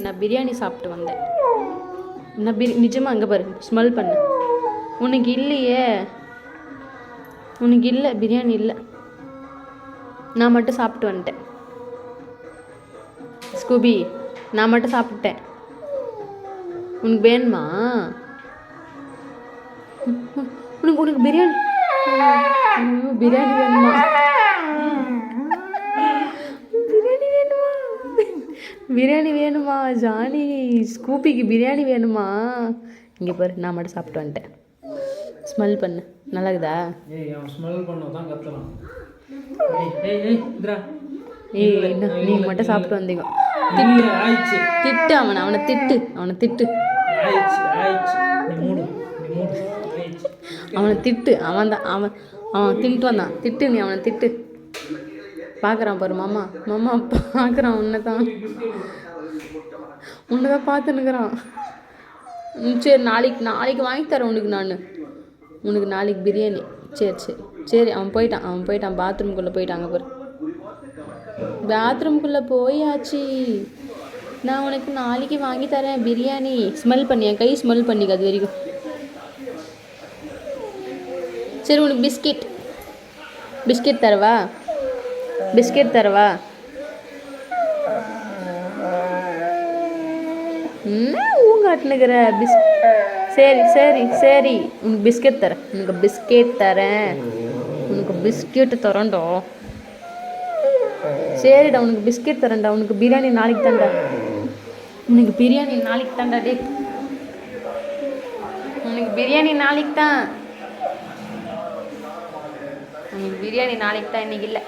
நான் பிரியாணி சாப்பிட்டு வந்தேன். நான் நிஜமாக அங்கே பாரு, ஸ்மெல் பண்ண. உனக்கு இல்லையே, உனக்கு இல்லை, பிரியாணி இல்லை. நான் மட்டும் சாப்பிட்டு வந்துட்டேன். ஸ்கூபி, நான் மட்டும் சாப்பிட்டேன். உனக்கு வேணுமா? உனக்கு பிரியாணி பிரியாணி வேணுமா? பிரியாணி வேணுமா? பிரியாணி வேணுமா ஜானி? ஸ்கூபிக்கு பிரியாணி வேணுமா? இங்கே பாரு, நான் மட்டும் சாப்பிட்டு வந்துட்டேன். ஸ்மெல் பண்ணு, நல்லா இருக்குதா? நீ மட்டும் சாப்பிட்டு வந்தீங்க. திட்டு அவனை திட்டு, அவனை திட்டு, அவனை திட்டு. அவன் தின்ட்டு வந்தான், திட்டு. நீ அவனை திட்டு. பார்க்குறான் பாரு மாமா, மாமா பார்க்குறான். உன்னை தான் பார்த்துன்னுக்குறான். சரி, நாளைக்கு வாங்கி தரேன் உனக்கு நாளைக்கு பிரியாணி. சரி. அவன் போயிட்டான் பாத்ரூம்குள்ளே போயிட்டாங்க பாரு. பாத்ரூம்குள்ளே போயாச்சு. நான் உனக்கு நாளைக்கு வாங்கி தரேன் பிரியாணி. ஸ்மெல் பண்ணி, என் கை ஸ்மெல் பண்ணிக்க அது வரைக்கும். சரி, உனக்கு பிஸ்கெட் தரவா? ஊங்காட்டுனுக்கிற சரி. உனக்கு பிஸ்கெட் தரேன். உனக்கு பிஸ்கெட்டு தரேன்டா. சரிடா, உனக்கு பிஸ்கெட் தரேன்டா. உனக்கு பிரியாணி நாளைக்கு தான்டா. உனக்கு பிரியாணி நாளைக்கு தான்டா. டே, உனக்கு பிரியாணி நாளைக்கு தான். இன்னைக்கு இல்லை.